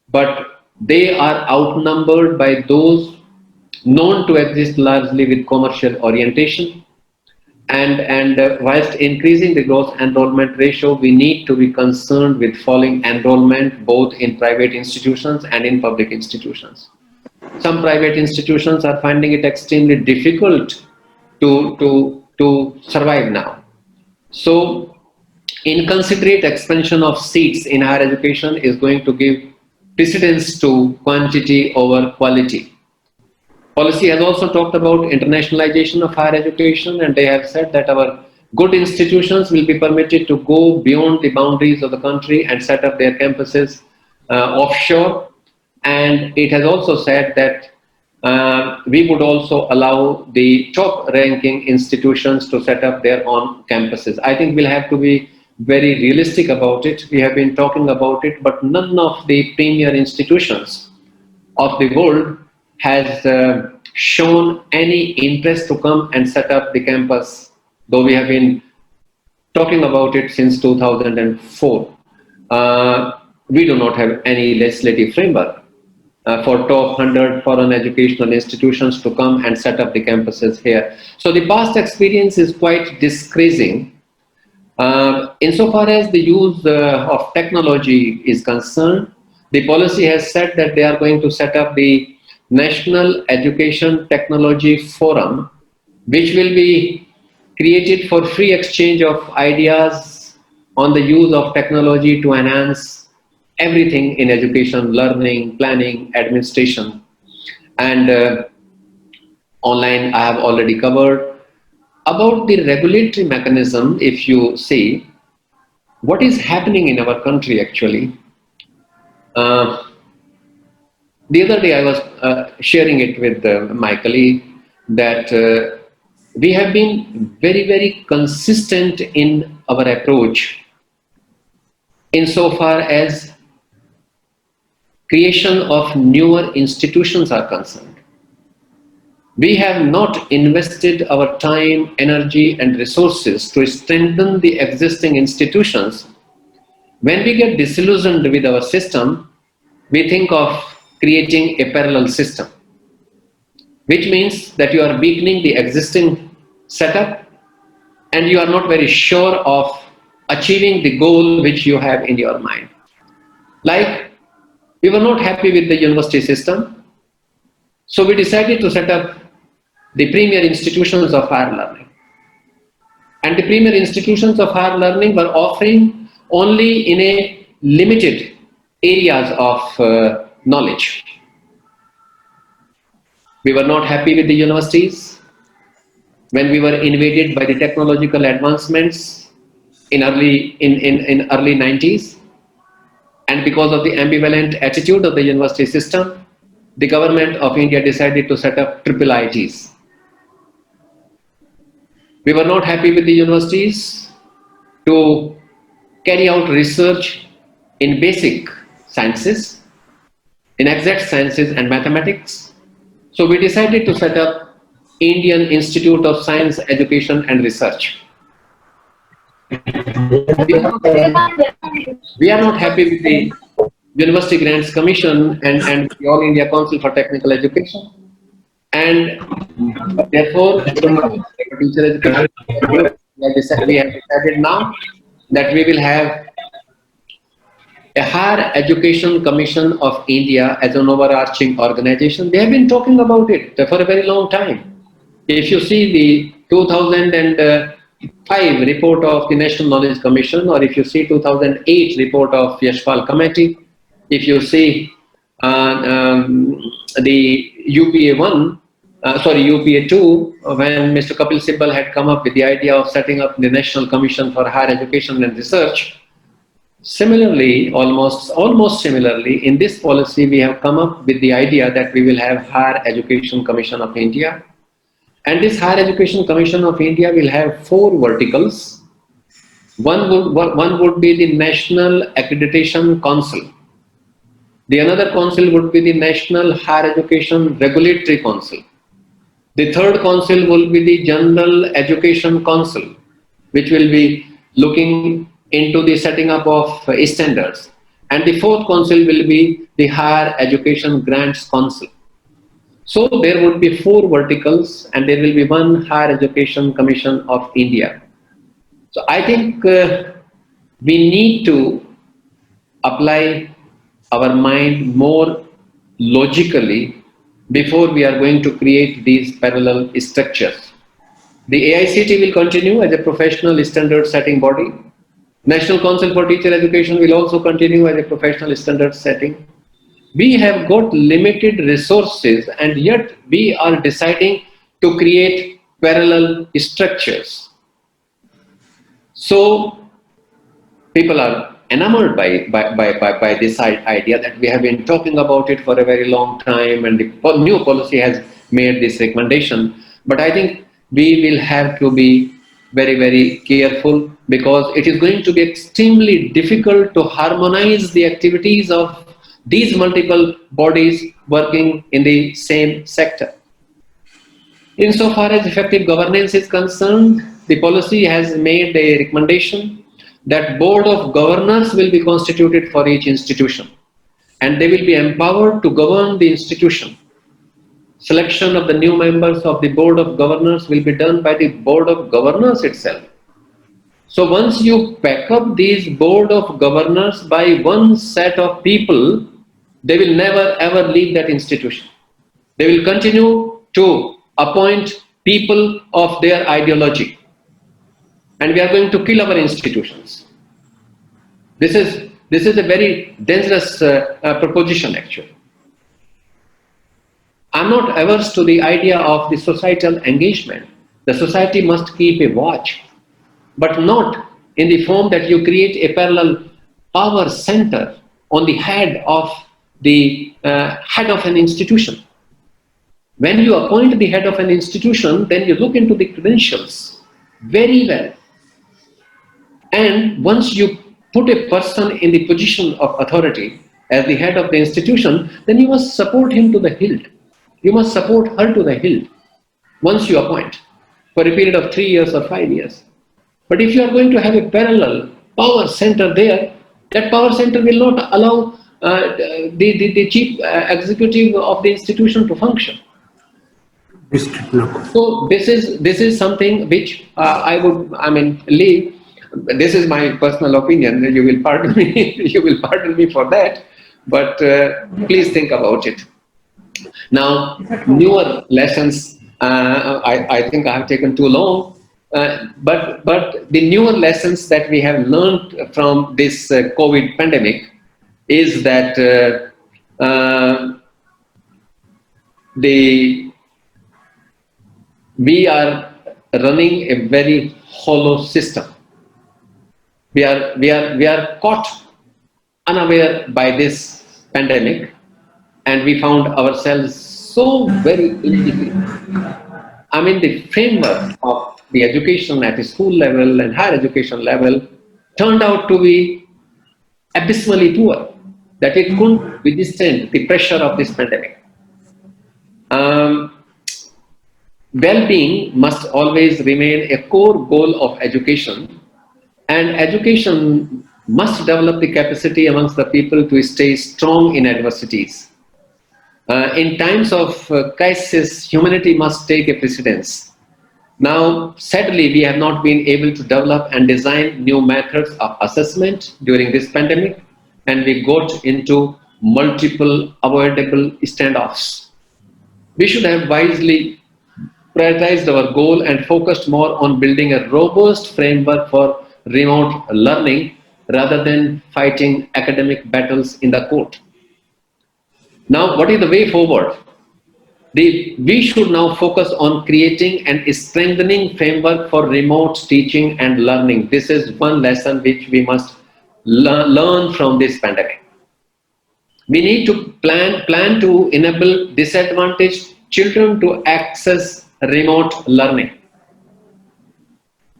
but they are outnumbered by those known to exist largely with commercial orientation. And whilst increasing the gross enrollment ratio, we need to be concerned with falling enrollment both in private institutions and in public institutions. Some private institutions are finding it extremely difficult to survive now. So, inconsiderate expansion of seats in higher education is going to give precedence to quantity over quality. Policy has also talked about internationalization of higher education, and they have said that our good institutions will be permitted to go beyond the boundaries of the country and set up their campuses offshore. And it has also said that we would also allow the top ranking institutions to set up their own campuses. I think we'll have to be very realistic about it. We have been talking about it, but none of the premier institutions of the world has shown any interest to come and set up the campus, though we have been talking about it since 2004. We do not have any legislative framework for top 100 foreign educational institutions to come and set up the campuses here. So the past experience is quite discouraging. Insofar as the use of technology is concerned, the policy has said that they are going to set up the National Education Technology Forum, which will be created for free exchange of ideas on the use of technology to enhance everything in education, learning, planning, administration. And online I have already covered. About the regulatory mechanism, if you see what is happening in our country actually. The other day I was sharing it with my colleague that we have been very, very consistent in our approach insofar as creation of newer institutions are concerned. We have not invested our time, energy, and resources to strengthen the existing institutions. When we get disillusioned with our system, we think of creating a parallel system, which means that you are weakening the existing setup and you are not very sure of achieving the goal which you have in your mind. Like, we were not happy with the university system, so we decided to set up the premier institutions of higher learning. And the premier institutions of higher learning were offering only in a limited areas of knowledge. We were not happy with the universities when we were invaded by the technological advancements in early 90s. And because of the ambivalent attitude of the university system, the government of India decided to set up triple IITs. We were not happy with the universities to carry out research in basic sciences, in exact sciences and mathematics. So we decided to set up Indian Institute of Science, Education and Research. We are not happy with the University Grants Commission and the All India Council for Technical Education. And therefore, teacher education, we have decided now that we will have a Higher Education Commission of India as an overarching organization. They have been talking about it for a very long time. If you see the 2005 report of the National Knowledge Commission, or if you see 2008 report of Yashpal Committee, if you see the UPA 2, when Mr. Kapil Sibal had come up with the idea of setting up the National Commission for Higher Education and Research. Similarly, almost similarly, in this policy, we have come up with the idea that we will have Higher Education Commission of India. And this Higher Education Commission of India will have 4 verticals. One would be the National Accreditation Council. The another council would be the National Higher Education Regulatory Council. The third council will be the General Education Council, which will be looking into the setting up of standards. And the fourth council will be the Higher Education Grants Council. So there would be 4 verticals and there will be one Higher Education Commission of India. So I think we need to apply our mind more logically before we are going to create these parallel structures. The AICT will continue as a professional standard setting body. National Council for Teacher Education will also continue as a professional standard setting. We have got limited resources and yet we are deciding to create parallel structures. So people are enamored by this idea that we have been talking about it for a very long time, and the new policy has made this recommendation. But I think we will have to be very, very careful, because it is going to be extremely difficult to harmonize the activities of these multiple bodies working in the same sector. Insofar as effective governance is concerned, the policy has made a recommendation that board of governors will be constituted for each institution and they will be empowered to govern the institution. Selection of the new members of the board of governors will be done by the board of governors itself. So once you pack up these board of governors by one set of people, they will never ever leave that institution. They will continue to appoint people of their ideology. And we are going to kill our institutions. This is a very dangerous proposition, actually. I'm not averse to the idea of the societal engagement. The society must keep a watch, but not in the form that you create a parallel power center on the head of an institution. When you appoint the head of an institution, then you look into the credentials very well. And once you put a person in the position of authority as the head of the institution, then you must support him to the hilt. You must support her to the hilt once you appoint for a period of 3 years or 5 years. But if you are going to have a parallel power center there, that power center will not allow the chief executive of the institution to function. So this is something which leave. This is my personal opinion. You will pardon me. You will pardon me for that. But please think about it. Now, newer lessons. I think I have taken too long. But the newer lessons that we have learned from this COVID pandemic is that we are running a very hollow system. We are caught unaware by this pandemic, and we found ourselves so very indifferent. I mean, the framework of the education at the school level and higher education level turned out to be abysmally poor, that it couldn't withstand the pressure of this pandemic. Well-being must always remain a core goal of education, and education must develop the capacity amongst the people to stay strong in adversities. In times of crisis, humanity must take a precedence. Now, sadly, we have not been able to develop and design new methods of assessment during this pandemic, and we got into multiple avoidable standoffs. We should have wisely prioritized our goal and focused more on building a robust framework for remote learning rather than fighting academic battles in the court. Now, what is the way forward? We should now focus on creating and strengthening framework for remote teaching and learning. This is one lesson which we must learn from this pandemic. We need to plan to enable disadvantaged children to access remote learning.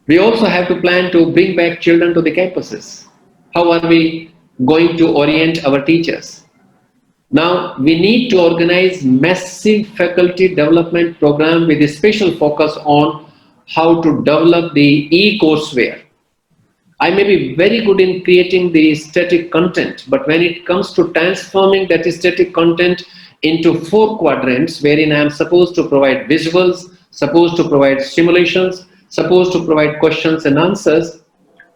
We also have to plan to bring back children to the campuses. How are we going to orient our teachers? Now, we need to organize massive faculty development program with a special focus on how to develop the e-courseware. I may be very good in creating the static content, but when it comes to transforming that static content into 4 quadrants, wherein I am supposed to provide visuals, supposed to provide simulations, supposed to provide questions and answers,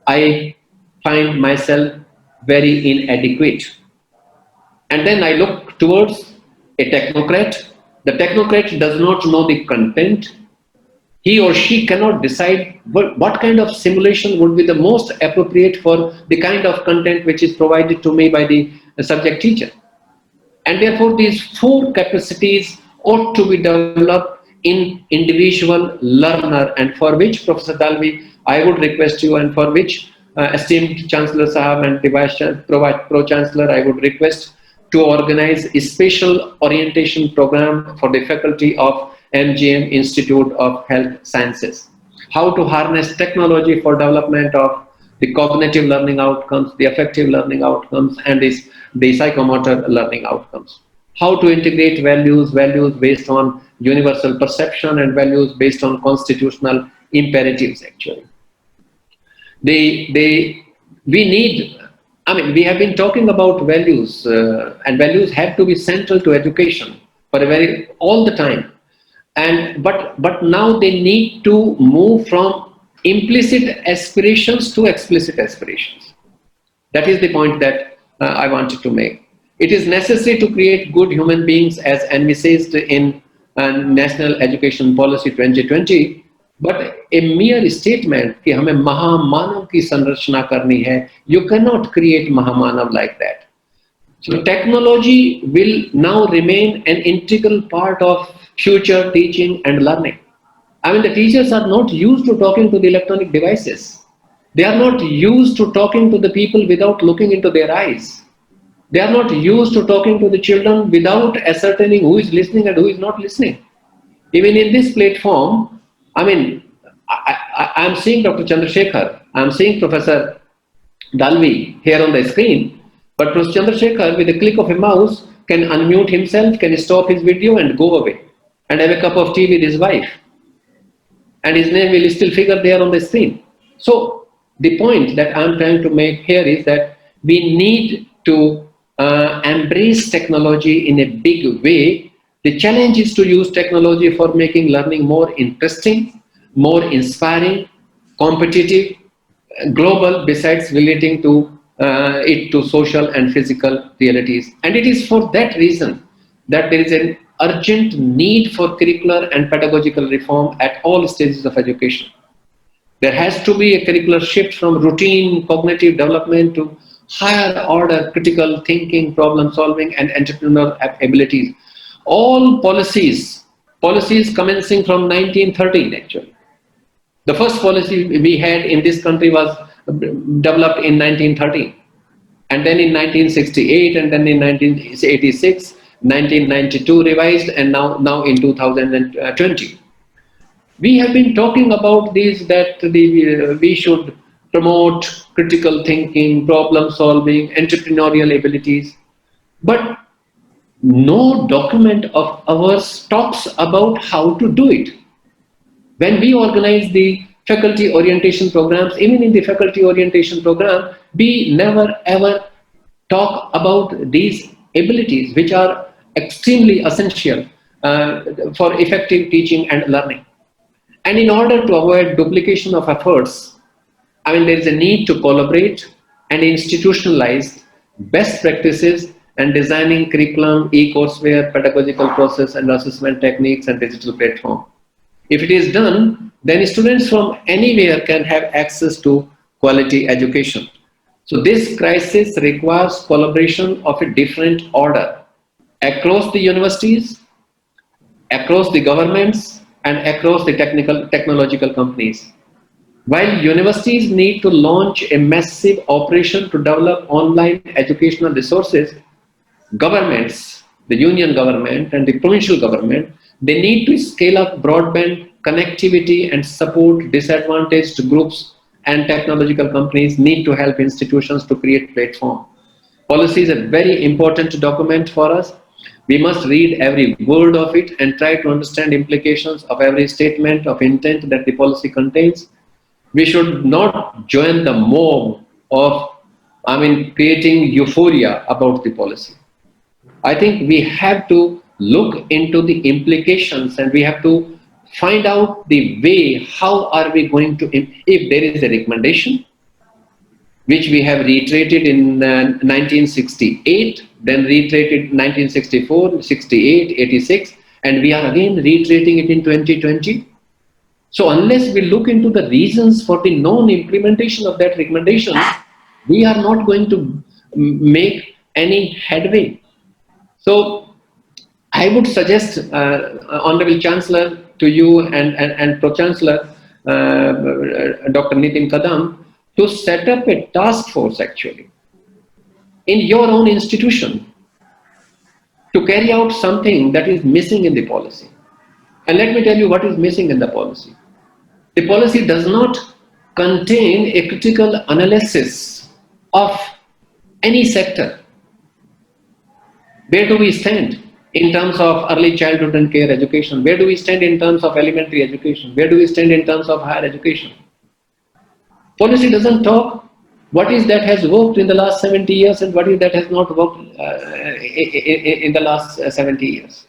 I find myself very inadequate. And then I look towards a technocrat. The technocrat does not know the content. He or she cannot decide what kind of simulation would be the most appropriate for the kind of content which is provided to me by the subject teacher. And therefore, these 4 capacities ought to be developed in individual learner, and for which, Professor Dalvi, I would request you, and for which esteemed Chancellor Sahab and the Vice Pro-Chancellor, I would request to organize a special orientation program for the faculty of MGM Institute of Health Sciences. How to harness technology for development of the cognitive learning outcomes, the affective learning outcomes, and the psychomotor learning outcomes. How to integrate values based on universal perception and values based on constitutional imperatives, actually. We have been talking about values, and values have to be central to education for all the time. But now they need to move from implicit aspirations to explicit aspirations. That is the point that I wanted to make. It is necessary to create good human beings as envisaged in National Education Policy 2020, but a mere statement कि हमें महामानव की संरचना करनी है, you cannot create महामानव like that. So technology will now remain an integral part of future teaching and learning. I mean, the teachers are not used to talking to the electronic devices. They are not used to talking to the people without looking into their eyes. They are not used to talking to the children without ascertaining who is listening and who is not listening. Even in this platform, I mean, I am seeing Dr. Chandrasekhar, I am seeing Professor Dalvi here on the screen, but Professor Chandrasekhar, with a click of a mouse, can unmute himself, can stop his video and go away and have a cup of tea with his wife. And his name will still figure there on the screen. So the point that I'm trying to make here is that we need to embrace technology in a big way. The challenge is to use technology for making learning more interesting, more inspiring, competitive, global, besides relating to it to social and physical realities. And it is for that reason that there is an urgent need for curricular and pedagogical reform at all stages of education. There has to be a curricular shift from routine cognitive development to higher order critical thinking, problem solving, and entrepreneurial abilities. All policies commencing from 1913 actually. The first policy we had in this country was developed in 1913, and then in 1968, and then in 1986, 1992 revised, and now in 2020. We have been talking about this, that we should promote critical thinking, problem solving, entrepreneurial abilities, but no document of ours talks about how to do it. When we organize the faculty orientation programs, even in the faculty orientation program, we never ever talk about these abilities, which are extremely essential for effective teaching and learning. And in order to avoid duplication of efforts, I mean, there is a need to collaborate and institutionalize best practices and designing curriculum, e-courseware, pedagogical process and assessment techniques and digital platform. If it is done, then students from anywhere can have access to quality education. So this crisis requires collaboration of a different order across the universities, across the governments, and across the technological companies. While universities need to launch a massive operation to develop online educational resources, governments, the union government and the provincial government, they need to scale up broadband connectivity and support disadvantaged groups, and technological companies need to help institutions to create platform. Policy is a very important document for us. We must read every word of it and try to understand implications of every statement of intent that the policy contains. We should not join the mob of, creating euphoria about the policy. I think we have to look into the implications, and we have to find out the way, how are we going to, if there is a recommendation, which we have reiterated in 1968, then reiterated 1964, 68, 86, and we are again reiterating it in 2020. So unless we look into the reasons for the non-implementation of that recommendation, we are not going to make any headway. So I would suggest, Honorable Chancellor, to you and Pro-Chancellor, Dr. Nitin Kadam, to set up a task force actually in your own institution to carry out something that is missing in the policy. And let me tell you what is missing in the policy. The policy does not contain a critical analysis of any sector. Where do we stand in terms of early childhood and care education? Where do we stand in terms of elementary education? Where do we stand in terms of higher education? Policy doesn't talk what is that has worked in the last 70 years and what is that has not worked in the last 70 years.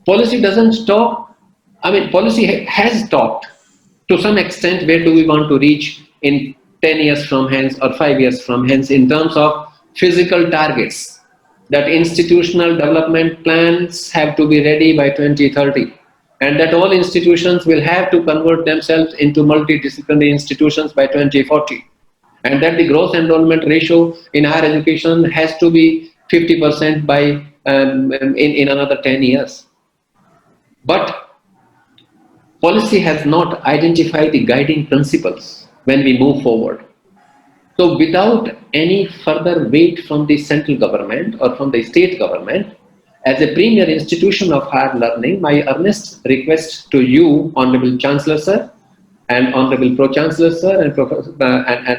Policy doesn't talk, policy has talked to some extent where do we want to reach in 10 years from hence or 5 years from hence in terms of physical targets. that institutional development plans have to be ready by 2030, and that all institutions will have to convert themselves into multidisciplinary institutions by 2040, and that the gross enrollment ratio in higher education has to be 50% by in another 10 years. But policy has not identified the guiding principles when we move forward. So without any further weight from the central government or from the state government, as a premier institution of higher learning, my earnest request to you, Honorable Chancellor Sir, and Honorable Pro-Chancellor Sir, and,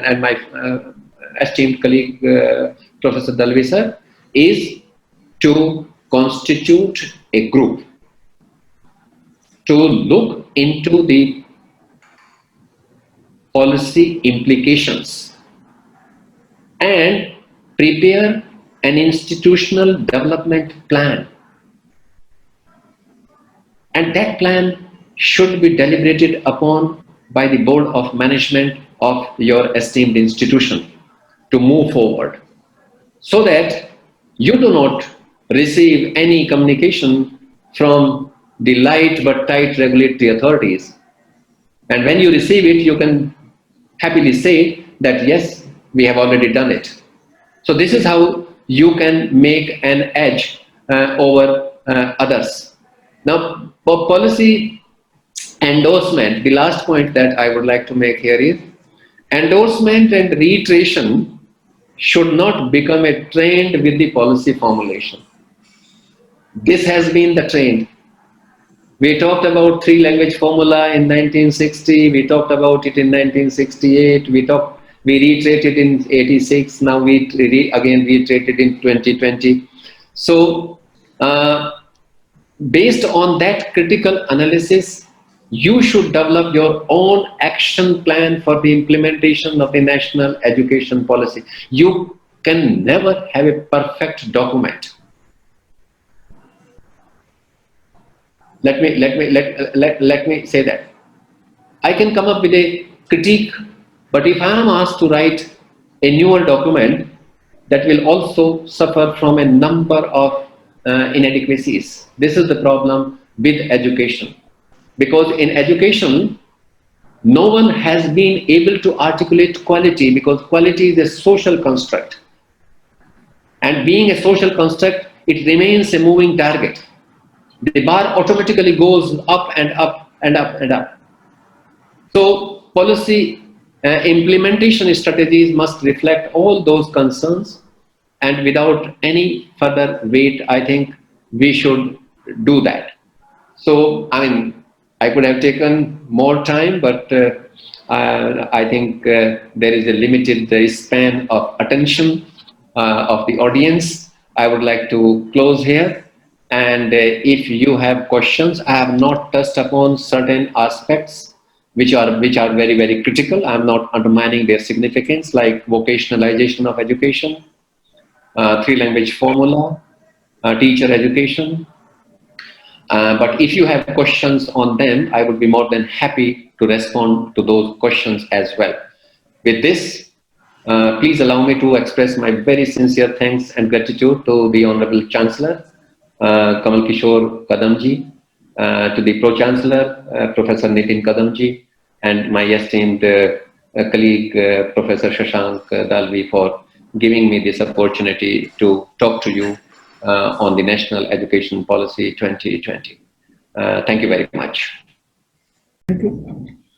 and my esteemed colleague, Professor Dalvi Sir, is to constitute a group to look into the policy implications and prepare an institutional development plan. And that plan should be deliberated upon by the board of management of your esteemed institution to move forward, so that you do not receive any communication from the light but tight regulatory authorities. And when you receive it, you can happily say that yes, we have already done it. So this is how you can make an edge over others. Now, for policy endorsement, the last point that I would like to make here is endorsement and reiteration should not become a trend with the policy formulation. This has been the trend. We talked about three-language formula in 1960. We talked about it in 1968. We reiterated in 86. Now we again reiterated in 2020. So, based on that critical analysis, you should develop your own action plan for the implementation of the national education policy. You can never have a perfect document. Let me say that. I can come up with a critique, but if I am asked to write a newer document, that will also suffer from a number of inadequacies. This is the problem with education. Because in education, no one has been able to articulate quality, because quality is a social construct. And being a social construct, it remains a moving target. The bar automatically goes up and up and up and up. So policy implementation strategies must reflect all those concerns, and without any further weight, I think we should do that. So, I mean, I could have taken more time, but I think there is a limited span of attention of the audience. I would like to close here. And if you have questions, I have not touched upon certain aspects which are very, very critical. I am not undermining their significance, like vocationalization of education, three-language formula, teacher education. But if you have questions on them, I would be more than happy to respond to those questions as well. With this, please allow me to express my very sincere thanks and gratitude to the Honorable Chancellor, Kamal Kishore Kadamji, to the Pro-Chancellor, Professor Nitin Kadamji, and my esteemed colleague, Professor Shashank Dalvi, for giving me this opportunity to talk to you on the National Education Policy 2020. Thank you very much. Thank you.